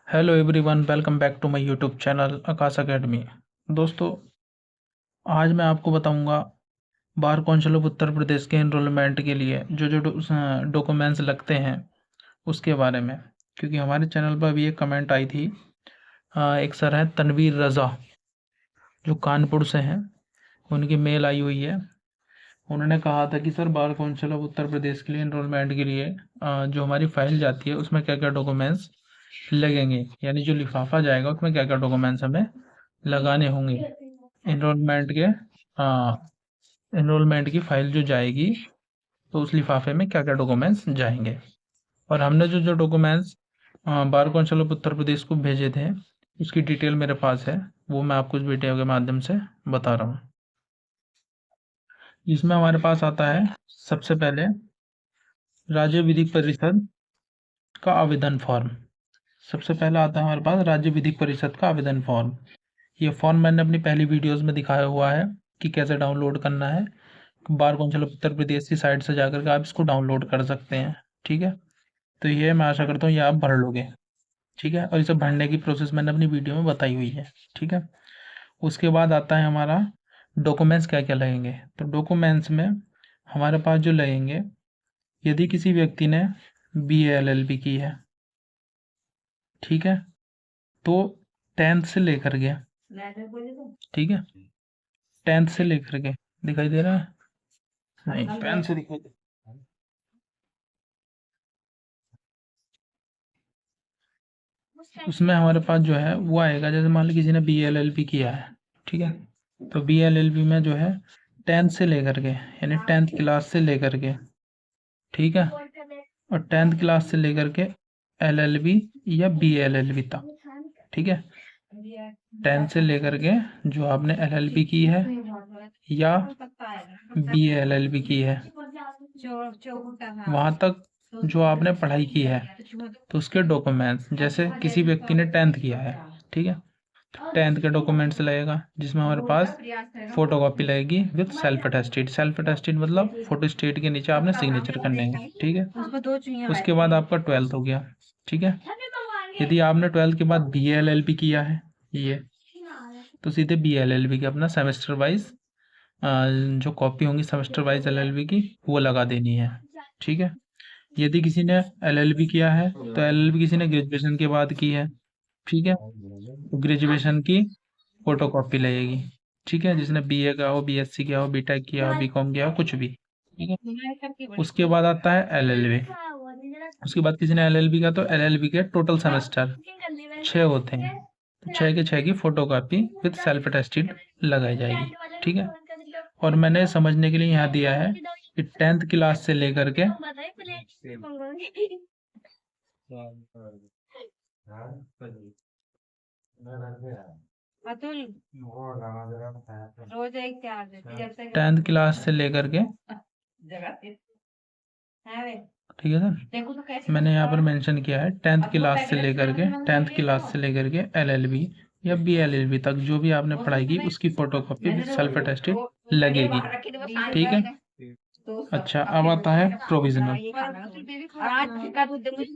Hello everyone, welcome back to my YouTube channel Aakash academy. दोस्तों, आज मैं आपको बताऊंगा bar council of Uttar Pradesh के एनरोलमेंट के लिए जो जो डॉक्यूमेंट्स लगते हैं उसके बारे में। क्योंकि हमारे चैनल पर अभी एक कमेंट आई थी। एक सर हैं तनवीर रज़ा, जो कानपुर से हैं। उनकी मेल आई हुई है। उन्होंने कहा था कि sir, bar council of Uttar Pradesh के लिए एनरोलमेंट के लिए जो हमारी फाइल जाती है उसमें क्या क्या डॉक्यूमेंट्स लगेंगे, यानी जो लिफाफा जाएगा उसमें क्या क्या डॉक्यूमेंट्स हमें लगाने होंगे। एनरोलमेंट के एनरोलमेंट की फाइल जो जाएगी तो उस लिफाफे में क्या क्या डॉक्यूमेंट्स जाएंगे। और हमने जो जो documents bar council of Uttar Pradesh को भेजे थे उसकी डिटेल मेरे पास है, वो मैं आपको इस वीडियो के माध्यम से बता रहा हूँ। इसमें हमारे पास आता है सबसे पहले राज्य विधिक परिषद का आवेदन फॉर्म। सबसे पहला आता है हमारे पास राज्य विधिक परिषद का आवेदन फॉर्म। ये फॉर्म मैंने अपनी पहली वीडियोस में दिखाया हुआ है कि कैसे डाउनलोड करना है। Bar council of Uttar Pradesh की साइट से जाकर के आप इसको डाउनलोड कर सकते हैं। ठीक है, तो ये मैं आशा करता हूँ ये आप भर लोगे। ठीक है, और इसे भरने की प्रोसेस मैंने अपनी वीडियो में बताई हुई है। ठीक है, उसके बाद आता है हमारा डॉक्यूमेंट्स क्या क्या लगेंगे। तो डॉक्यूमेंट्स में हमारे पास जो लगेंगे, यदि किसी व्यक्ति ने BA LLB की है, ठीक है, तो 10th से लेकर के, ठीक है, 10th से लेकर के, दिखाई दे रहा है? नहीं, पेन से दिखाई दे। उसमें हमारे पास जो है वो आएगा, जैसे मान लो किसी ने BA LLB किया है, ठीक है, तो BA LLB में जो है 10th से लेकर के, यानी 10th क्लास से लेकर के, ठीक है, और 10th क्लास से लेकर के LLB या BA LLB तक। ठीक है, 10th से लेकर के जो आपने LLB की है या BA LLB की है, वहां तक जो आपने पढ़ाई की है, तो उसके डॉक्यूमेंट्स, जैसे किसी व्यक्ति ने 10th किया है, ठीक है, 10th के डॉक्यूमेंट्स लगेगा, जिसमें हमारे पास फोटोकॉपी लगेगी with self attested. Self attested मतलब फोटो स्टेट के नीचे आपने सिग्नेचर करने हैं। ठीक है, उसके बाद आपका 12th हो गया। ठीक है, यदि आपने 12th के बाद BA LLB किया है ये, तो सीधे BA LLB के अपना सेमेस्टर वाइज जो कॉपी होंगी सेमेस्टर वाइज LLB की, वो लगा देनी है। ठीक है, यदि किसी ने LLB किया है तो LLB किसी ने ग्रेजुएशन के बाद की है, ठीक है, तो ग्रेजुएशन की फोटो कॉपी लगेगी। ठीक है, जिसने BA का हो, BSc किया हो, BTech किया हो, BCom किया हो, कुछ भी। ठीक है, उसके बाद आता है LLB। उसके बाद किसी ने LLB का, तो LLB के टोटल सेमेस्टर 6 होते हैं, तो 6 के 6 की photo copy with self attested लगाई जाएगी। ठीक है, और मैंने समझने के लिए यहाँ दिया है कि 10th क्लास से लेकर के 10th क्लास से लेकर के, ठीक है सर, मैंने यहाँ पर मेंशन किया है 10th क्लास से लेकर के, 10th क्लास से लेकर के LLB या BA LLB तक जो भी आपने पढ़ाई की उसकी फोटोकॉपी विद सेल्फ अटेस्टेड लगेगी। ठीक है, अच्छा, अब आता है प्रोविजनल।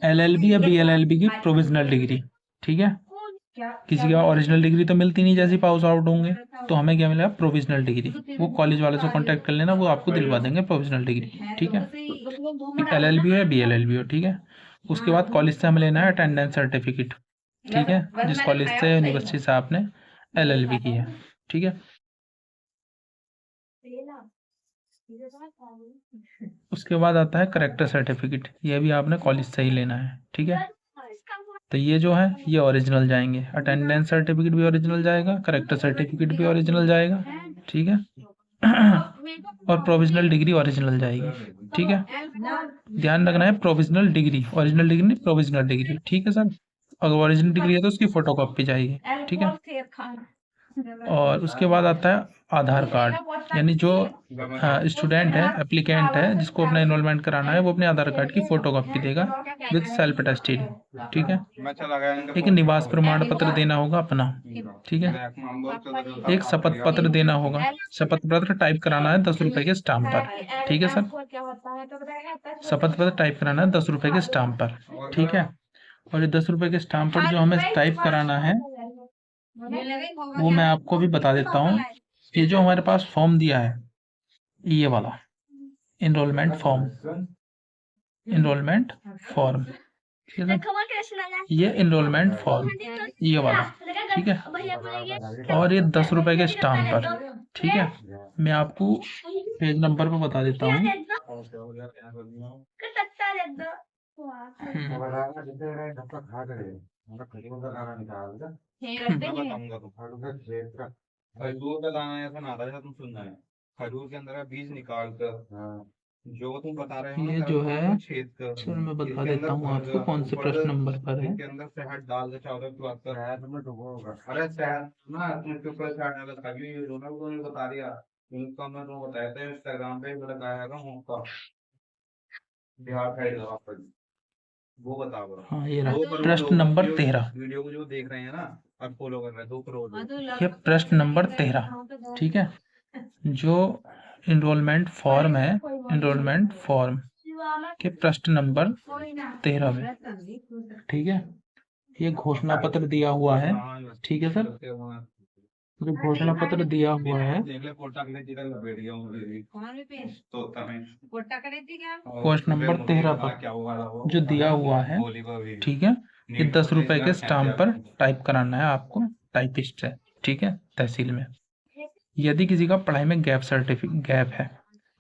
LLB या BA LLB की प्रोविजनल डिग्री। ठीक है, किसी का ओरिजिनल डिग्री तो मिलती नहीं जैसे पास आउट होंगे, तो हमें क्या मिलेगा? Provisional degree. वो कॉलेज वाले से कांटेक्ट कर लेना, वो आपको दिलवा देंगे प्रोविजनल डिग्री। ठीक है, LLB हो या BA LLB हो। ठीक है, उसके बाद कॉलेज से हमें लेना है अटेंडेंस सर्टिफिकेट। ठीक है, जिस कॉलेज से, यूनिवर्सिटी से आपने LLB की है। ठीक है, उसके बाद आता है करेक्टर सर्टिफिकेट, ये भी आपने कॉलेज से ही लेना है। ठीक है, तो ये जो है ये ओरिजिनल जाएंगे, अटेंडेंस सर्टिफिकेट भी ओरिजिनल जाएगा, करेक्टर सर्टिफिकेट भी ओरिजिनल जाएगा। ठीक है, और प्रोविजनल डिग्री ओरिजिनल जाएगी। ठीक है, ध्यान रखना है, प्रोविजनल डिग्री, ओरिजिनल डिग्री नहीं, प्रोविजनल डिग्री। ठीक है सर, अगर ओरिजिनल डिग्री है तो उसकी फोटोकॉपी जाएगी। ठीक है, और उसके बाद आता है आधार कार्ड, यानी जो स्टूडेंट है, एप्लीकेंट है, जिसको अपना एनरोलमेंट कराना है, वो अपने आधार कार्ड की फोटोकॉपी देगा विद सेल्फ अटेस्टेड। ठीक है, एक निवास प्रमाण पत्र देना होगा अपना। ठीक है, एक शपथ पत्र देना होगा, शपथ पत्र टाइप कराना है 10 रुपए के स्टाम्प पर। ठीक है सर, शपथ पत्र टाइप कराना है 10 रुपए के स्टाम्प पर। ठीक है, और ये 10 रुपए के स्टाम्प पर जो हमें टाइप कराना है वो मैं आपको भी बता देता हूँ। ये जो हमारे पास फॉर्म दिया है, ये वाला इनरोलमेंट फॉर्म, ठीक है, ये इनरोलमेंट फॉर्म, ये वाला, ठीक है। और ये 10 रुपए के स्टाम्प पर, ठीक है। मैं आपको पेज नंबर पर बता देता हूँ। खजूर का दाना ऐसा ना था, तुम सुनना है। खजूर के अंदर का बीज निकाल कर जो तुम बता रहे हो ये ना, जो है, छेद कर चलो मैं बता इसके देता हूँ अंदर आपको कौन से प्रश्न नंबर पर है। इसके अंदर शहद डाल दे, चावल की बात कर। शहद में डुबोगा। अरे शहद ना इसके ऊपर शहद डाल दे, ये दोनों को नहीं बता दिया। इनका मैं तुम्हें बताया था इंस्टाग्राम पे मैं लगाया था उनका बिहार साइड का, वो बताओ। हाँ, ये रहा 2 करोड़ प्रश्न लोग नंबर वीडियो 13। वीडियो को जो देख रहे हैं ना और फॉलो कर रहे हैं 2 करोड़ लोग। ये प्रश्न नंबर 13, ठीक है। जो इनरोलमेंट फॉर्म है, इनरोलमेंट फॉर्म के प्रश्न नंबर 13 में, ठीक है। ये घोषणा पत्र दिया हुआ है, ठीक है सर। जो घोषणा पत्र दिया हुआ है, क्वेश्चन नंबर 13 पर जो दिया हुआ है, ठीक है। ये 10 रुपए के स्टाम्प पर टाइप कराना है आपको, टाइपिस्ट से, ठीक है, तहसील में। यदि किसी का पढ़ाई में गैप है,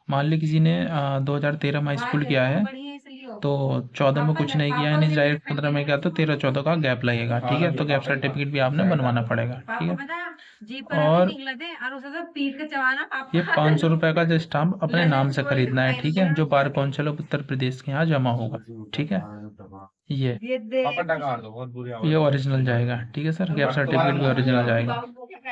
मान ली किसी ने 2013 में स्कूल किया है तो 14 में कुछ नहीं किया, यानी डायरेक्ट 15 में किया, तो 13-14 का गैप लगेगा, ठीक है। तो गैप सर्टिफिकेट भी आपने बनवाना पड़ेगा, ठीक है। और ये 500 रुपए का जो स्टाम्प अपने नाम से खरीदना है, ठीक है, जो bar council of Uttar Pradesh के यहाँ जमा होगा, ठीक है। ये ओरिजिनल जाएगा, ठीक है सर। गैप सर्टिफिकेट भी ओरिजिनल जाएगा।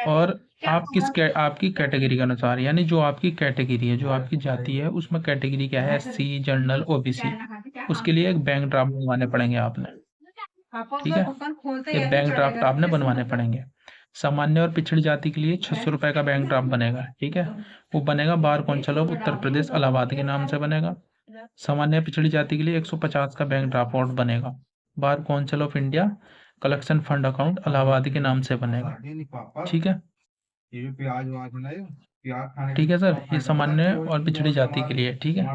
और आपकी कैटेगरी के अनुसार, यानी जो आपकी कैटेगरी है, जो आपकी जाति है, उसमें कैटेगरी क्या है, SC, जनरल, OBC, उसके लिए एक बैंक ड्राफ्ट बनवाने पड़ेंगे आपने, ठीक है। ये बैंक ड्राफ्ट आपने बनवाने पड़ेंगे। सामान्य और पिछड़ी जाति के लिए 600 रुपए का बैंक ड्राफ्ट बनेगा, ठीक है। वो बनेगा bar council of Uttar Pradesh Allahabad के नाम से बनेगा। सामान्य पिछड़ी जाति के लिए 150 का बैंक ड्राफ्ट बनेगा, bar council of India collection fund account Allahabad के नाम से बनेगा, ठीक है। ठीक है सर, ये सामान्य और पिछड़ी जाति के लिए, ठीक है।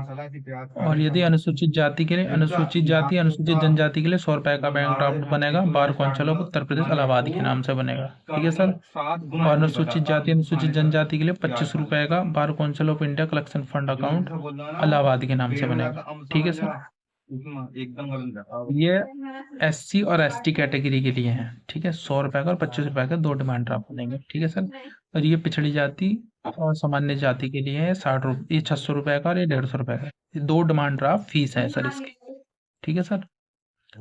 और यदि अनुसूचित जाति के लिए, अनुसूचित जाति, अनुसूचित जनजाति के लिए 100 रुपए का बैंक ड्राफ्ट बनेगा, bar council of Uttar Pradesh Allahabad के नाम से बनेगा, ठीक है सर। और अनुसूचित जाति, अनुसूचित जनजाति के लिए 25 रुपए का bar council of India collection fund account Allahabad के नाम से बनेगा, ठीक है सर। ये SC और ST कैटेगरी के लिए है, ठीक है। 100 रुपए का और 25 रुपए का 2 डिमांड ड्राफ्ट बनेंगे, ठीक है सर। और ये पिछड़ी जाति और सामान्य जाति के लिए है 60 रुपये, ये 600 रुपए का और ये 150 रुपए का। ये 2 डिमांड ड्राफ्ट फीस है सर इसकी, ठीक है सर।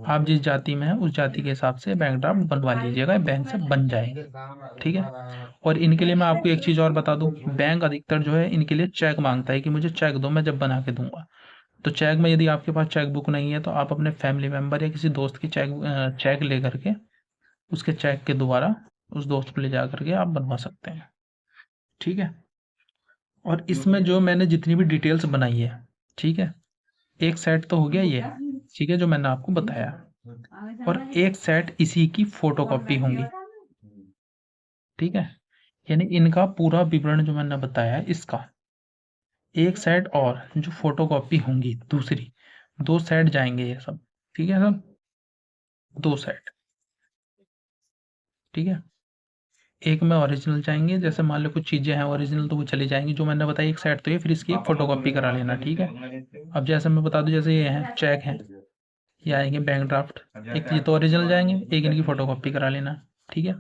आप जिस जाति में है उस जाति के हिसाब से बैंक ड्राफ्ट बनवा लीजिएगा, बैंक से बन जाएंगे, ठीक है। और इनके लिए मैं आपको एक चीज और बता दूं, बैंक अधिकतर जो है इनके लिए चेक मांगता है कि मुझे चेक दो, मैं जब बना के दूंगा। तो चेक में यदि आपके पास चेक बुक नहीं है तो आप अपने फैमिली मेंबर या किसी दोस्त की चेक ले करके उसके चेक के द्वारा उस दोस्त को ले जा करके आप बनवा सकते हैं, ठीक है। और इसमें जो मैंने जितनी भी डिटेल्स बनाई है, ठीक है, एक सेट तो हो गया ये, ठीक है, जो मैंने आपको बताया, और एक सेट इसी की फोटोकॉपी होंगी, ठीक है। यानी इनका पूरा विवरण जो मैंने बताया है इसका एक सेट और जो फोटोकॉपी होंगी दूसरी, 2 सेट जाएंगे ये सब, ठीक है सब 2 सेट, ठीक है। एक में ओरिजिनल जाएंगे, जैसे मान लो कुछ चीजें हैं ओरिजिनल तो वो चली जाएंगी, जो मैंने बताया एक सेट तो ये, फिर इसकी एक फोटोकॉपी करा लेना, ठीक है। अब जैसे मैं बता दूं, जैसे ये है चेक है, ये आएंगे बैंक ड्राफ्ट, एक ये तो ओरिजिनल जाएंगे, एक इनकी फोटोकॉपी करा लेना, ठीक है।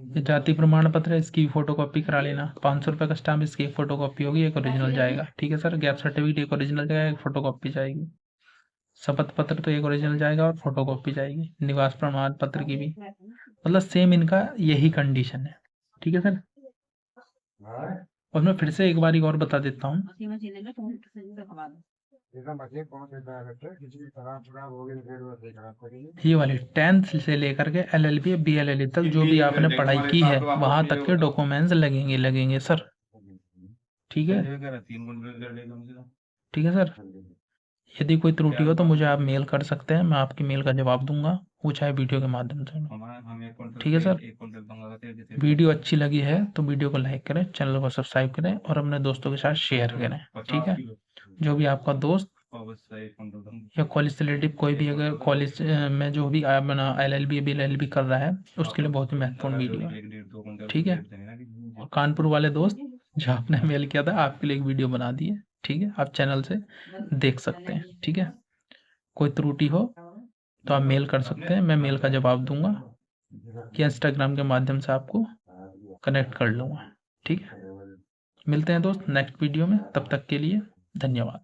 ये जाति प्रमाण पत्र है, इसकी फोटोकॉपी करा लेना, 500 रुपए का स्टाम्प, इसकी एक फोटोकॉपी होगी, एक ओरिजिनल जाएगा, ठीक है सर। गैप सर्टिफिकेट एक ओरिजिनल जाएगा, एक फोटोकॉपी जाएगी। शपथ पत्र तो एक ओरिजिनल जाएगा और फोटोकॉपी जाएगी, निवास प्रमाण पत्र की भी, मतलब सेम इनका यही कंडीशन है, ठीक है सर। और मैं फिर से एक बार और बता देता हूँ, ये वाले 10th से लेकर के LLB BLLA तक जो भी आपने पढ़ाई की है वहां तक के डॉक्यूमेंट्स लगेंगे सर, ठीक है, ठीक है सर। यदि कोई त्रुटि हो तो मुझे आप मेल कर सकते हैं, मैं आपकी मेल का जवाब दूंगा, वो चाहे वीडियो के माध्यम से हो। हम एक कॉन्ट्रैक्ट ठीक है सर। एक कॉन्ट्रैक्ट दूंगा तो किसी वीडियो अच्छी लगी है तो वीडियो को लाइक करें, चैनल को सब्सक्राइब करें और अपने दोस्तों के साथ शेयर करें। ठीक है। जो भी आपका दोस्त या कॉलेज से रिलेटिव कोई भी अगर कॉलेज में जो भी अपना LLB कर रहा है उसके लिए बहुत ही महत्वपूर्ण वीडियो है। ठीक है। और कानपुर वाले दोस्त जो आपने मेल किया था आपके लिए एक वीडियो बना दी है। ठीक है, आप चैनल से देख सकते हैं। ठीक है। कोई त्रुटि हो तो आप मेल कर सकते हैं, मैं मेल का जवाब दूंगा या इंस्टाग्राम के माध्यम से आपको कनेक्ट कर लूँगा। ठीक है। मिलते हैं दोस्त नेक्स्ट वीडियो में, तब तक के लिए धन्यवाद।